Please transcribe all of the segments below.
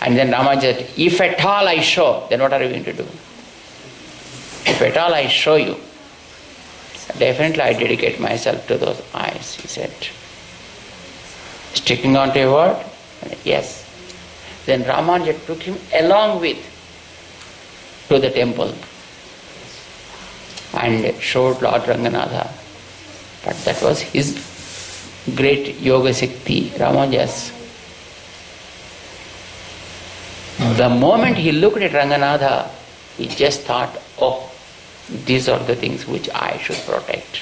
And then Rama said, if at all I show, then what are you going to do? If at all I show you, definitely I dedicate myself to those eyes, he said. Sticking on to a word? Yes. Then Ramanuja took him along with to the temple and showed Lord Ranganatha. But that was his great yoga Shakti, Ramanuja's. The moment he looked at Ranganatha, he just thought, oh, these are the things which I should protect.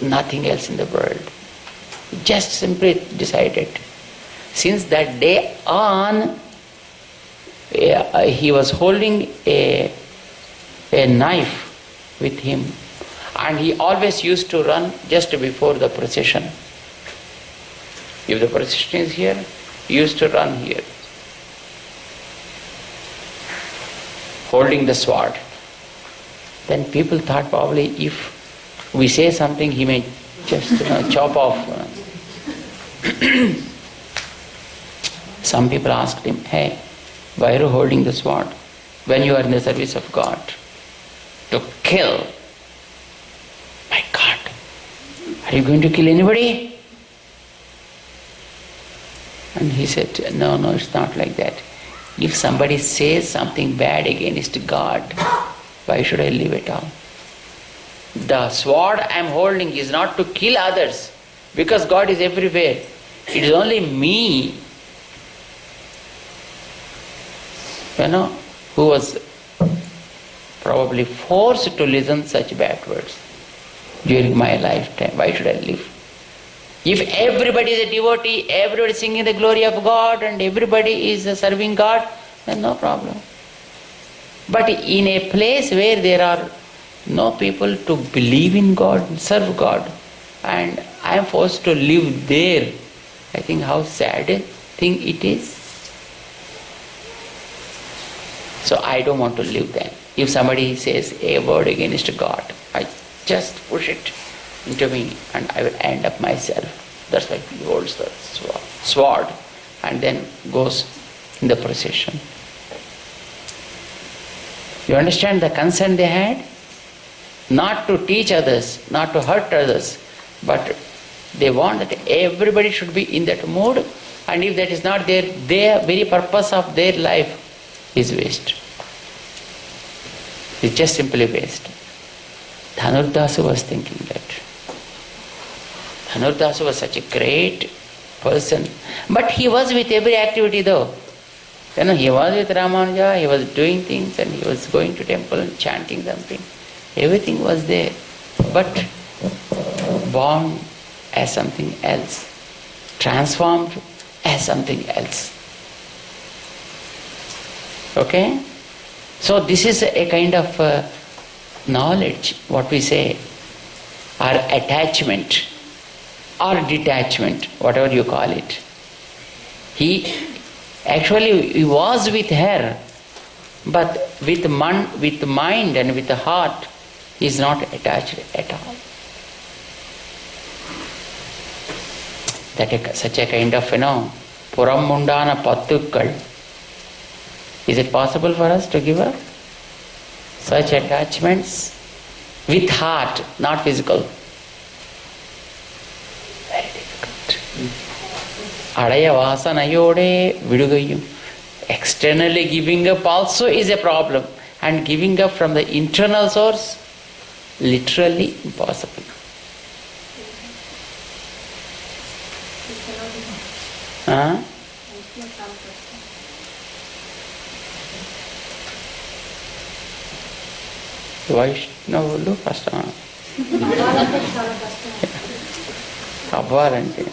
Nothing else in the world. He just simply decided. Since that day on, he was holding a knife with him, and he always used to run just before the procession. If the procession is here, he used to run here, holding the sword. Then people thought probably if we say something, he may just chop off. Some people asked him, hey, why are you holding the sword when you are in the service of God? To kill. My God, are you going to kill anybody? And he said, no, it's not like that. If somebody says something bad against God, why should I live at all? The sword I am holding is not to kill others, because God is everywhere. It is only me, who was probably forced to listen such bad words during my lifetime. Why should I live? If everybody is a devotee, everybody is singing the glory of God, and everybody is serving God, then no problem. But in a place where there are no people to believe in God, serve God, and I am forced to live there, I think how sad a thing it is. So I don't want to live there. If somebody says a word against God, I just push it into me and I will end up myself. That's why he holds the sword and then goes in the procession. You understand the concern they had? Not to teach others, not to hurt others, but they want that everybody should be in that mood, and if that is not there, their very purpose of their life is waste. It's just simply waste. Dhanurdasu was thinking that. Dhanurdasu was such a great person, but he was with every activity though. He was with Ramanuja, he was doing things, and he was going to temple and chanting something. Everything was there, but born as something else, transformed as something else. Okay? So this is a kind of knowledge, what we say, or attachment, or detachment, whatever you call it. He was with her, but with mind and with the heart, he is not attached at all. Such a kind of, Puram Mundana Pattukkal. Is it possible for us to give up such attachments with heart, not physical? Very difficult. Adaya vasanayode vidugayum. Externally giving up also is a problem, and giving up from the internal source, literally impossible. Huh? Vaishnavulu kashtam. Abharante.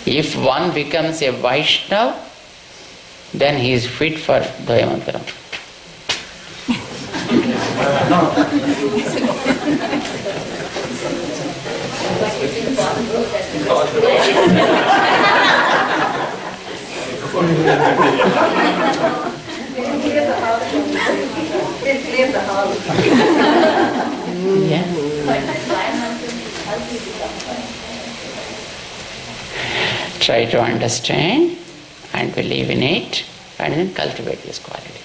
If one becomes a Vaishnava, then he is fit for Dwaya Mantram. Try to understand and believe in it and then cultivate this quality.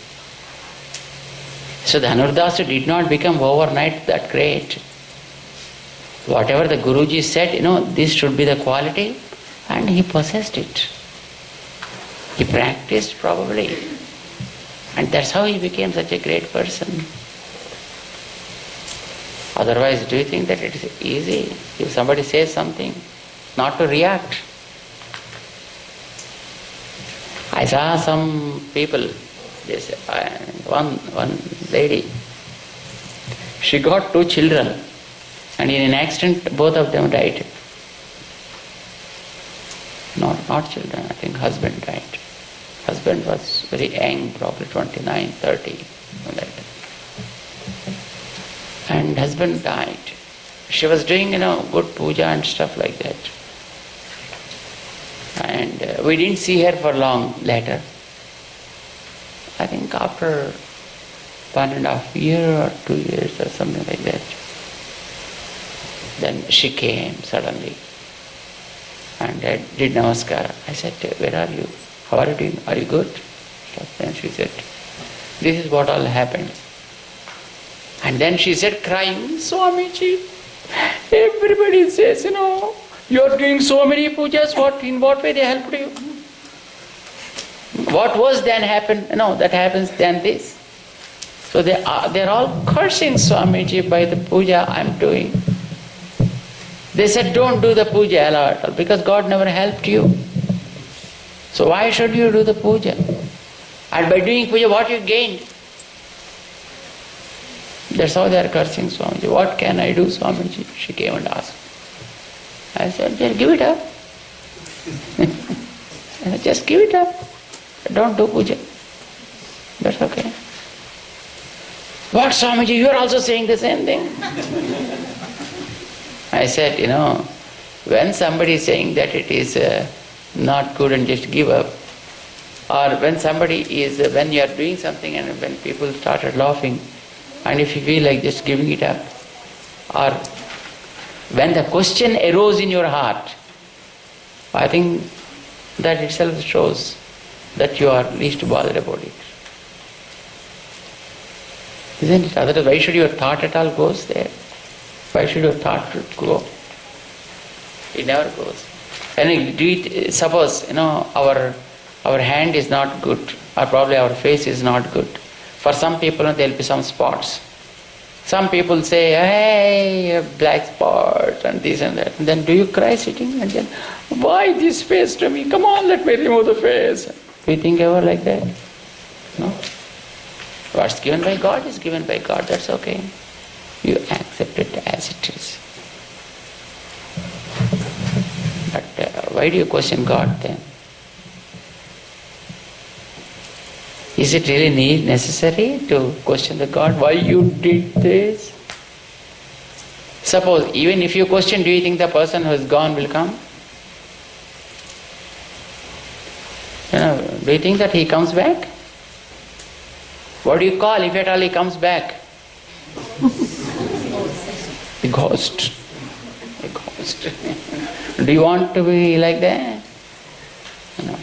So Dhanurdasu did not become overnight that great. Whatever the Guruji said, this should be the quality, and he possessed it. He practiced probably. And that's how he became such a great person. Otherwise, do you think that it is easy if somebody says something, not to react? I saw some people, one lady, she got 2 children, and in an accident both of them died. Not children, I think husband died. Husband was very young, probably 29, 30, like that. And husband died. She was doing, good puja and stuff like that. And we didn't see her for long later. I think after 1.5 years or 2 years or something like that. Then she came suddenly and I did namaskar. I said, where are you? How are you doing? Are you good? Then she said, this is what all happened. And then she said, crying, Swamiji, everybody says, you are doing so many pujas, in what way they helped you? What was then happened? That happens then this. So they're all cursing Swamiji by the puja I'm doing. They said, don't do the puja at all, because God never helped you. So why should you do the puja? And by doing puja, what you gained? That's how they are cursing Swamiji. What can I do, Swamiji? She came and asked. I said, just give it up. Just give it up. Don't do puja. That's okay. What, Swamiji, you are also saying the same thing? I said, when somebody is saying that it is not good and just give up, or when when you are doing something and when people started laughing, and if you feel like just giving it up, or when the question arose in your heart, I think that itself shows that you are least bothered about it. Isn't it? Otherwise, why should your thought at all goes there? Why should your thought go? It never goes. And suppose, our hand is not good, or probably our face is not good. For some people, there will be some spots. Some people say, hey, you have black spots and this and that. And then do you cry sitting? And then, why this face to me? Come on, let me remove the face. Do you think ever like that? No? What's given by God is given by God, that's okay. You accept it as it is. But why do you question God then? Is it really necessary to question the God? Why you did this? Suppose, even if you question, do you think the person who is gone will come? Do you think that he comes back? What do you call if at all he comes back? A ghost. A ghost. Do you want to be like that? No.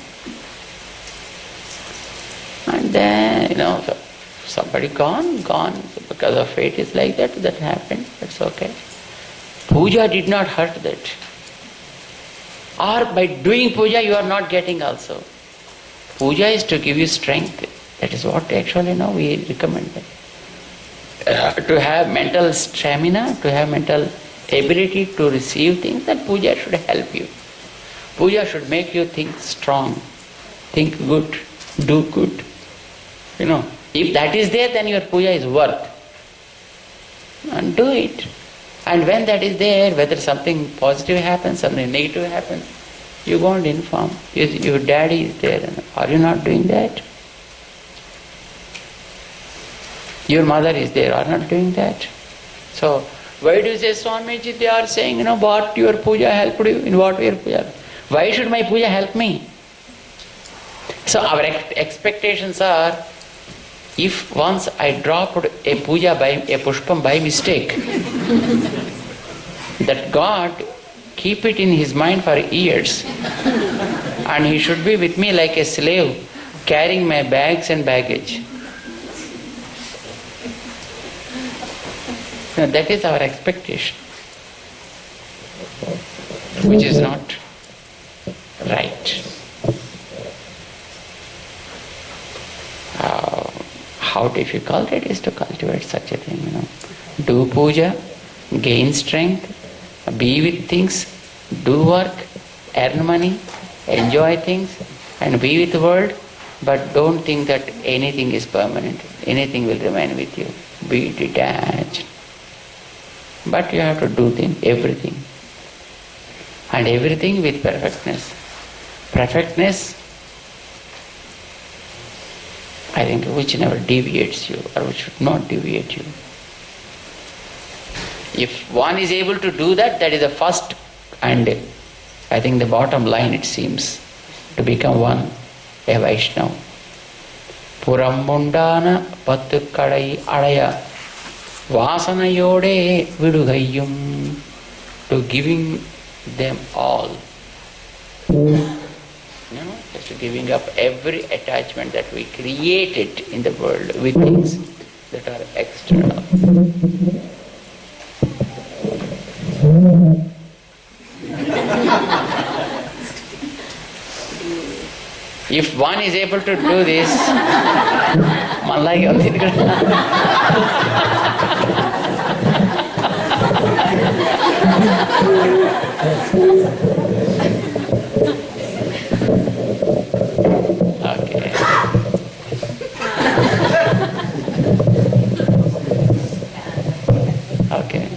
And then, so somebody gone. So because of fate is like that happened. That's okay. Puja did not hurt that. Or by doing puja you are not getting also. Puja is to give you strength. That is what actually we recommend. To have mental stamina, to have mental ability to receive things, that puja should help you. Puja should make you think strong, think good, do good. If that is there, then your puja is worth. And do it. And when that is there, whether something positive happens, something negative happens, you go and inform. Your daddy is there. Are you not doing that? Your mother is there. Are not doing that? So, why do you say, Swamiji, they are saying, what your puja helped you? In what way your puja? Why should my puja help me? So, our expectations are, if once I dropped a puja a pushpam by mistake, that God keep it in his mind for years and he should be with me like a slave, carrying my bags and baggage. Now, that is our expectation, which is not right. How difficult it is to cultivate such a thing, Do puja, gain strength, be with things, do work, earn money, enjoy things, and be with the world, but don't think that anything is permanent, anything will remain with you. Be detached. But you have to do everything. And everything with perfectness. Perfectness, I think, which never deviates you, or which should not deviate you. If one is able to do that, that is the first and I think the bottom line, it seems, to become one, a Vaishnava. Purambundana pattukadai adaya vasanayode vidugayyum, to giving them all. Just giving up every attachment that we created in the world with things that are external. If one is able to do this, okay. Okay.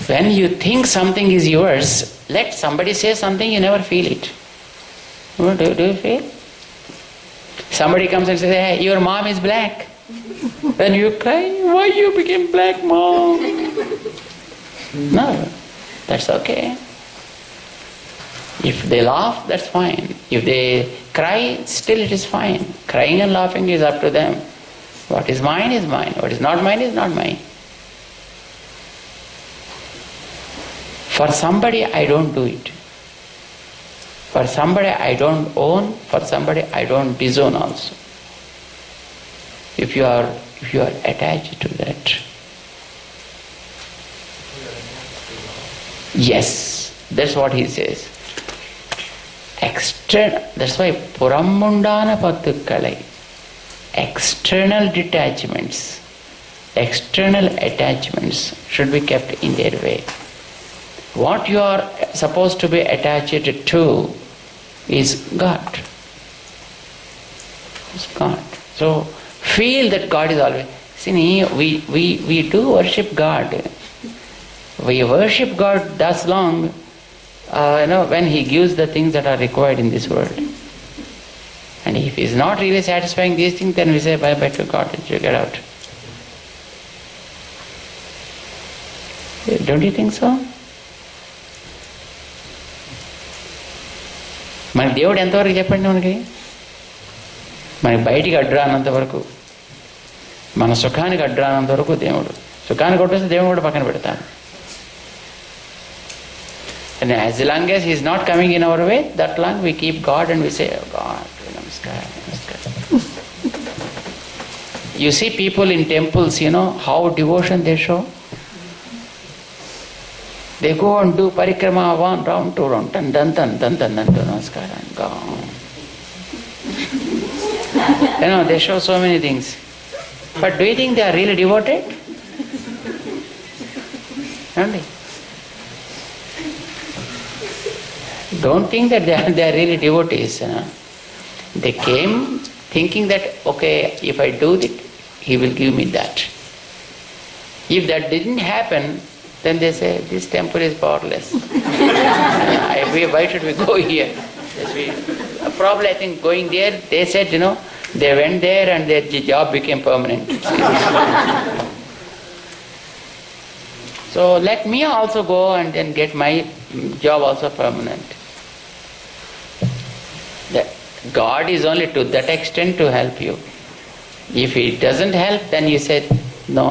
When you think something is yours, let somebody say something, you never feel it. Do you feel? Somebody comes and says, hey, your mom is black. Then you cry, why you became black, mom? No, that's okay. If they laugh, that's fine. If they cry, still it is fine. Crying and laughing is up to them. What is mine is mine. What is not mine is not mine. For somebody, I don't do it. For somebody, I don't own. For somebody, I don't disown also. If you are attached to that. Yes, that's what he says. That's why Purambundana Pattukkalai. External detachments, external attachments should be kept in their way. What you are supposed to be attached to is God. It's God. So feel that God is always. See, we do worship God. We worship God thus long, when He gives the things that are required in this world. And if He is not really satisfying these things, then we say bye-bye to God and you get out. Don't you think so? మన దేవుడు ఎంతవరకు చెప్పండి మనకి? మనకి బయటికి అడ్రానంత వరకు, మన సుఖానికి అడ్రానంత వరకు దేవుడు. సుఖానికి కొట్టేస్తే దేవుడు కూడా పక్కన పెడతాను. And as long as He is not coming in our way, that long we keep God and we say, oh God, namaskar, namaskar. You see people in temples, how devotion they show. They go and do parikrama 1 round, 2 round, dan, namaskar, and gone. They show so many things. But do you think they are really devoted? Don't they? Don't think that they are really devotees. They came thinking that, okay, if I do it, He will give me that. If that didn't happen, then they say, this temple is powerless. Why should we go here? Probably I think going there, they said, they went there and their job became permanent. So let me also go and then get my job also permanent. God is only to that extent to help you. If He doesn't help, then you say, no,